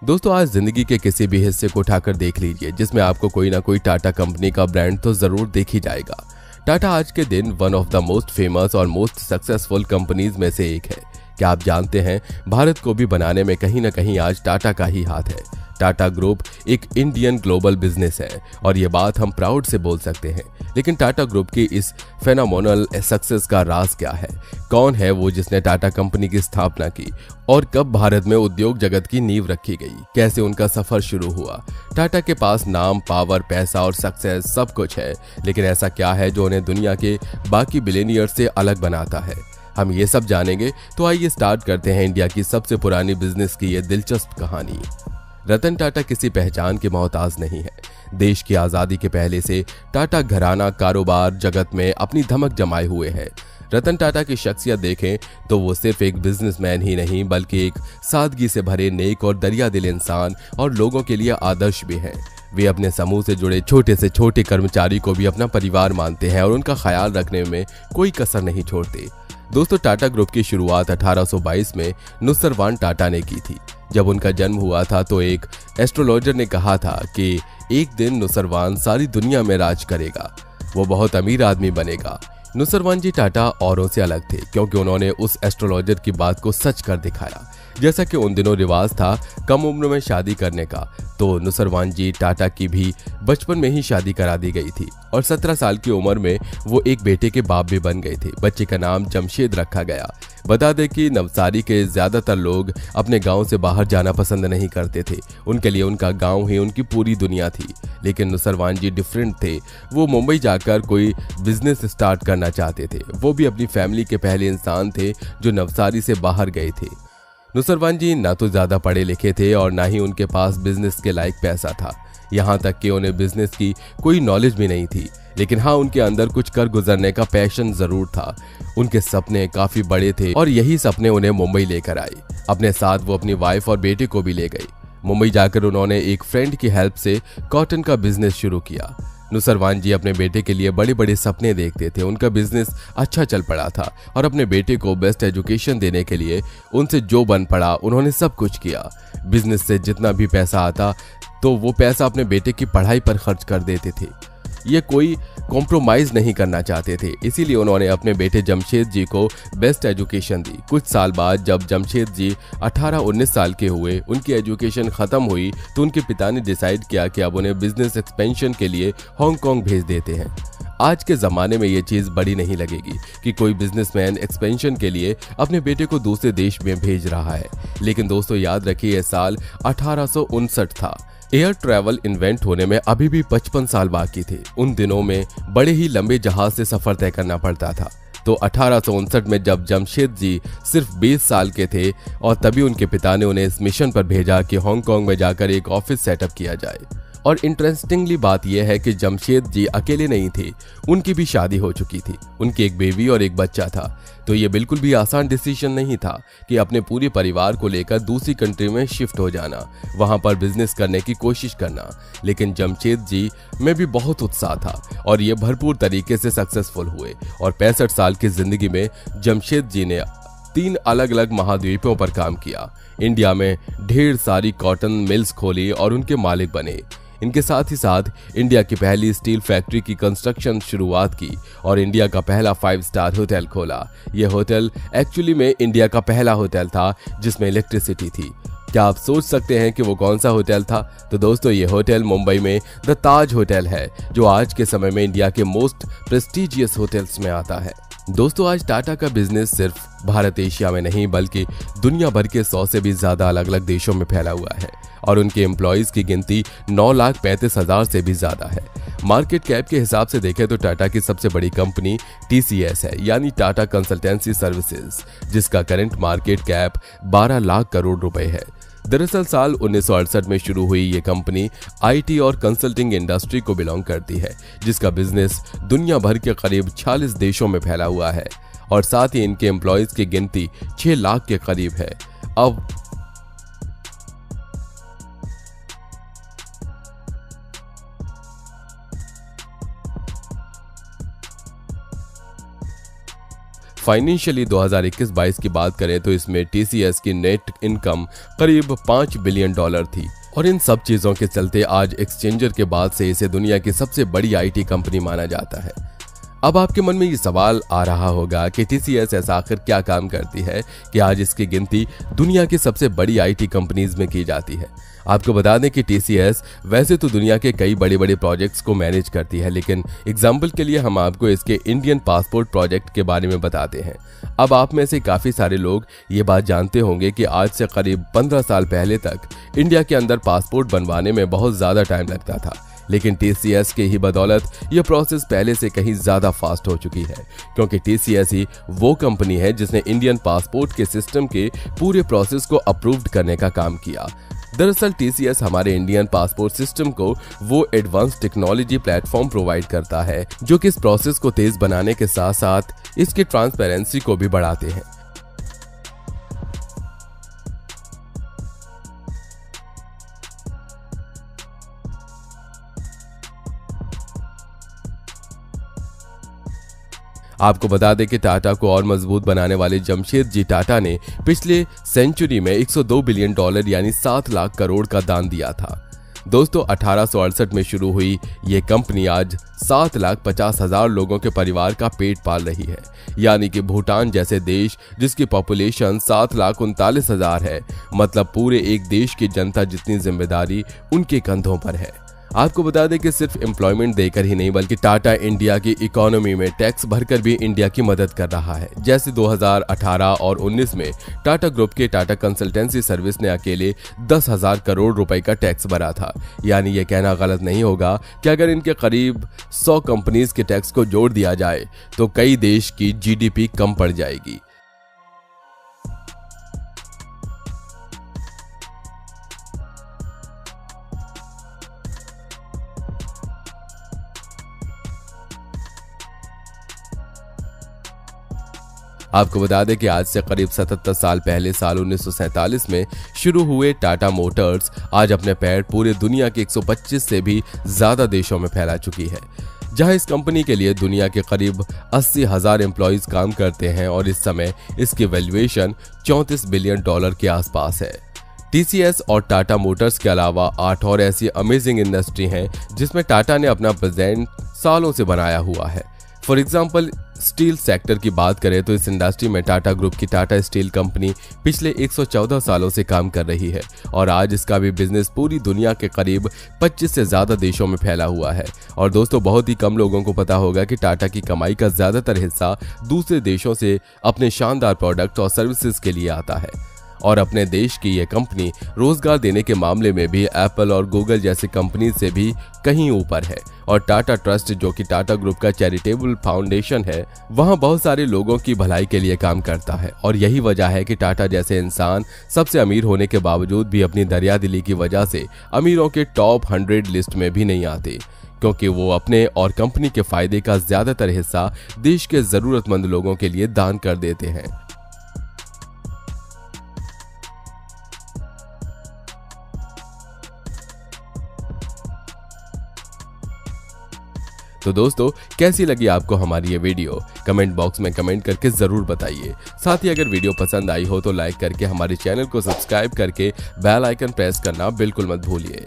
दोस्तों आज जिंदगी के किसी भी हिस्से को उठाकर देख लीजिए जिसमें आपको कोई ना कोई टाटा कंपनी का ब्रांड तो जरूर देख ही जाएगा। टाटा आज के दिन one of the most famous और मोस्ट सक्सेसफुल कंपनीज में से एक है। क्या आप जानते हैं भारत को भी बनाने में कहीं ना कहीं आज टाटा का ही हाथ है। टाटा ग्रुप एक इंडियन ग्लोबल बिजनेस है और ये बात हम प्राउड से बोल सकते हैं। लेकिन टाटा ग्रुप की इस फेनोमेनल सक्सेस का राज क्या है? कौन है वो जिसने टाटा कंपनी की स्थापना की और कब भारत में उद्योग जगत की नींव रखी गई? कैसे उनका सफर शुरू हुआ? टाटा के पास नाम, पावर, पैसा और सक्सेस सब कुछ है, लेकिन ऐसा क्या है जो उन्हें दुनिया के बाकी बिलियनियर से अलग बनाता है? हम ये सब जानेंगे, तो आइए स्टार्ट करते हैं इंडिया की सबसे पुरानी बिजनेस की ये दिलचस्प कहानी। रतन टाटा किसी पहचान के मोहताज नहीं है। देश की आजादी के पहले से टाटा घराना कारोबार जगत में अपनी धमक जमाए हुए है। रतन टाटा की शख्सियत देखें तो वो सिर्फ एक बिजनेसमैन ही नहीं बल्कि एक सादगी से भरे नेक और दरिया दिल इंसान और लोगों के लिए आदर्श भी हैं। वे अपने समूह से जुड़े छोटे से छोटे कर्मचारी को भी अपना परिवार मानते हैं और उनका ख्याल रखने में कोई कसर नहीं छोड़ते। दोस्तों टाटा ग्रुप की शुरुआत 1822 में नुसरवान टाटा ने की थी। जब उनका जन्म हुआ था तो एक एस्ट्रोलॉजर ने कहा था कि एक दिन नुसरवान सारी दुनिया में राज करेगा, वो बहुत अमीर आदमी बनेगा। नुसरवान जी टाटा औरों से अलग थे क्योंकि उन्होंने उस एस्ट्रोलॉजर की बात को सच कर दिखाया। जैसा कि उन दिनों रिवाज था कम उम्र में शादी करने का, तो नुसरवान जी टाटा की भी बचपन में ही शादी करा दी गई थी और 17 साल की उम्र में वो एक बेटे के बाप भी बन गए थे। बच्चे का नाम जमशेद रखा गया। बता दें कि नवसारी के ज्यादातर लोग अपने गांव से बाहर जाना पसंद नहीं करते थे। उनके लिए उनका गांव ही उनकी पूरी दुनिया थी। लेकिन नुसरवान जी डिफरेंट थे। वो मुंबई जाकर कोई बिजनेस स्टार्ट करना चाहते थे। वो भी अपनी फैमिली के पहले इंसान थे जो नवसारी से बाहर गए थे। नुसरवान जी ना तो ज्यादा पढ़े लिखे थे और ना ही उनके पास बिजनेस के लायक पैसा था। यहाँ तक कि उन्हें बिजनेस की कोई नॉलेज भी नहीं थी। लेकिन हाँ, उनके अंदर कुछ कर गुजरने का पैशन जरूर था। उनके सपने काफी बड़े थे और यही सपने उन्हें मुंबई लेकर आए। अपने साथ वो अपनी वाइफ और बेटे को भी ले गई। मुंबई जाकर उन्होंने एक फ्रेंड की हेल्प से कॉटन का बिजनेस शुरू किया। नुसरवान जी अपने बेटे के लिए बड़े बड़े सपने देखते थे। उनका बिजनेस अच्छा चल पड़ा था और अपने बेटे को बेस्ट एजुकेशन देने के लिए उनसे जो बन पड़ा उन्होंने सब कुछ किया। बिजनेस से जितना भी पैसा आता तो वो पैसा अपने बेटे की पढ़ाई पर खर्च कर देते थे। ये कोई कॉम्प्रोमाइज नहीं करना चाहते थे, इसीलिए उन्होंने अपने बेटे जमशेद जी को बेस्ट एजुकेशन दी। कुछ साल बाद जब जमशेद जी 18-19 साल के हुए, उनकी एजुकेशन खत्म हुई, तो उनके पिता ने डिसाइड किया कि अब उन्हें बिजनेस एक्सपेंशन के लिए हांगकांग भेज देते हैं। आज के ज़माने में ये चीज़ बड़ी नहीं लगेगी कि कोई बिजनेसमैन एक्सपेंशन के लिए अपने बेटे को दूसरे देश में भेज रहा है। लेकिन दोस्तों याद रखिए, यह साल 1859 था। एयर ट्रैवल इन्वेंट होने में अभी भी 55 साल बाकी थे। उन दिनों में बड़े ही लंबे जहाज से सफर तय करना पड़ता था। तो 1859 में जब जमशेद जी सिर्फ 20 साल के थे और तभी उनके पिता ने उन्हें इस मिशन पर भेजा कि हांगकांग में जाकर एक ऑफिस सेटअप किया जाए। और इंटरेस्टिंगली बात यह है कि जमशेद जी अकेले नहीं थे, उनकी भी शादी हो चुकी थी। उनकी एक बेबी और एक बच्चा था। तो ये बिल्कुल भी आसान डिसीजन नहीं था कि अपने पूरे परिवार को लेकर दूसरी कंट्री में शिफ्ट हो जाना, वहां पर बिजनेस करने की कोशिश करना। लेकिन जमशेद जी में भी बहुत उत्साह था और ये भरपूर तरीके से सक्सेसफुल हुए। और 65 साल की जिंदगी में जमशेद जी ने 3 अलग अलग महाद्वीपों पर काम किया। इंडिया में ढेर सारी कॉटन मिल्स खोली और उनके मालिक बने। इनके साथ ही साथ इंडिया की पहली स्टील फैक्ट्री की कंस्ट्रक्शन शुरुआत की और इंडिया का पहला 5 स्टार होटल खोला। यह होटल एक्चुअली में इंडिया का पहला होटल था जिसमें इलेक्ट्रिसिटी थी। क्या आप सोच सकते हैं कि वो कौन सा होटल था? तो दोस्तों ये होटल मुंबई में द ताज होटल है, जो आज के समय में इंडिया के मोस्ट प्रेस्टिजियस होटल्स में आता है। दोस्तों आज टाटा का बिजनेस सिर्फ भारत एशिया में नहीं बल्कि दुनिया भर के 100 से भी ज्यादा अलग अलग देशों में फैला हुआ है और उनके एम्प्लॉयज की गिनती 9,35,000 से भी ज्यादा है। मार्केट कैप के हिसाब से देखें तो टाटा की सबसे बड़ी कंपनी TCS है, यानी टाटा कंसल्टेंसी सर्विसेज, जिसका current market cap 12 lakh crore रुपए है। दरअसल साल 1968 में शुरू हुई ये कंपनी IT और कंसल्टिंग इंडस्ट्री को बिलोंग करती है, जिसका बिजनेस दुनिया भर के करीब 46 देशों में फैला हुआ है और साथ ही इनके एम्प्लॉयज की गिनती 6 लाख के करीब है। अब फाइनेंशियली 2021-22 की बात करें तो इसमें टीसीएस की नेट इनकम करीब $5 बिलियन थी। और इन सब चीजों के चलते आज एक्सचेंजर के बाद से इसे दुनिया की सबसे बड़ी आईटी कंपनी माना जाता है। अब आपके मन में ये सवाल आ रहा होगा कि टीसीएस ऐसा आखिर क्या काम करती है कि आज इसकी गिनती दुनिया की सबसे बड़ी आईटी कंपनीज में की जाती है। आपको बता दें कि टीसीएस वैसे तो दुनिया के कई बड़े बड़े प्रोजेक्ट्स को मैनेज करती है, लेकिन एग्जाम्पल के लिए हम आपको इसके इंडियन पासपोर्ट प्रोजेक्ट के बारे में बताते हैं। अब आप में से काफी सारे लोग ये बात जानते होंगे कि आज से करीब 15 साल पहले तक इंडिया के अंदर पासपोर्ट बनवाने में बहुत ज्यादा टाइम लगता था, लेकिन टीसीएस के ही बदौलत यह प्रोसेस पहले से कहीं ज्यादा फास्ट हो चुकी है, क्योंकि टीसीएस ही वो कंपनी है जिसने इंडियन पासपोर्ट के सिस्टम के पूरे प्रोसेस को अप्रूव्ड करने का काम किया। दरअसल टीसीएस हमारे इंडियन पासपोर्ट सिस्टम को वो एडवांस टेक्नोलॉजी प्लेटफॉर्म प्रोवाइड करता है जो कि इस प्रोसेस को तेज बनाने के साथ साथ इसकी ट्रांसपेरेंसी को भी बढ़ाते हैं। आपको बता दें कि टाटा को और मजबूत बनाने वाले जमशेद जी टाटा ने पिछले सेंचुरी में $102 बिलियन यानी 7 लाख करोड़ का दान दिया था। दोस्तों 1868 में शुरू हुई ये कंपनी आज 7,50,000 लोगों के परिवार का पेट पाल रही है, यानी कि भूटान जैसे देश जिसकी पॉपुलेशन 7,39,000 है, मतलब पूरे एक देश की जनता जितनी जिम्मेदारी उनके कंधों पर है। आपको बता दें कि सिर्फ एम्प्लॉयमेंट देकर ही नहीं बल्कि टाटा इंडिया की इकोनॉमी में टैक्स भरकर भी इंडिया की मदद कर रहा है। जैसे 2018 और 19 में टाटा ग्रुप के टाटा कंसल्टेंसी सर्विस ने अकेले 10,000 करोड़ रुपए का टैक्स भरा था। यानी ये कहना गलत नहीं होगा कि अगर इनके करीब 100 कंपनीज के टैक्स को जोड़ दिया जाए तो कई देश की जीडीपी कम पड़ जाएगी। आपको बता दें कि आज से करीब 77 साल पहले साल 1947 में शुरू हुए टाटा मोटर्स आज अपने पैर पूरे दुनिया के 125 से भी ज्यादा देशों में फैला चुकी है, जहां इस कंपनी के लिए दुनिया के करीब 80,000 एम्प्लॉइज काम करते हैं और इस समय इसकी वैल्यूएशन $34 बिलियन के आसपास है। टीसीएस और टाटा मोटर्स के अलावा 8 और ऐसी अमेजिंग इंडस्ट्री हैं जिसमें टाटा ने अपना प्रेजेंट सालों से बनाया हुआ है। फॉर एग्जाम्पल स्टील सेक्टर की बात करें तो इस इंडस्ट्री में टाटा ग्रुप की टाटा स्टील कंपनी पिछले 114 सालों से काम कर रही है और आज इसका भी बिजनेस पूरी दुनिया के करीब 25 से ज्यादा देशों में फैला हुआ है। और दोस्तों बहुत ही कम लोगों को पता होगा कि टाटा की कमाई का ज्यादातर हिस्सा दूसरे देशों से अपने शानदार प्रोडक्ट और सर्विसेज के लिए आता है और अपने देश की यह कंपनी रोजगार देने के मामले में भी एप्पल और गूगल जैसी कंपनी से भी कहीं ऊपर है। और टाटा ट्रस्ट जो कि टाटा ग्रुप का चैरिटेबल फाउंडेशन है, वहां बहुत सारे लोगों की भलाई के लिए काम करता है और यही वजह है कि टाटा जैसे इंसान सबसे अमीर होने के बावजूद भी अपनी दरियादिली की वजह से अमीरों के टॉप 100 लिस्ट में भी नहीं आते, क्योंकि वो अपने और कंपनी के फायदे का ज्यादातर हिस्सा देश के जरूरतमंद लोगों के लिए दान कर देते हैं। तो दोस्तों कैसी लगी आपको हमारी ये वीडियो, कमेंट बॉक्स में कमेंट करके जरूर बताइए। साथ ही अगर वीडियो पसंद आई हो तो लाइक करके हमारे चैनल को सब्सक्राइब करके बेल आइकन प्रेस करना बिल्कुल मत भूलिए।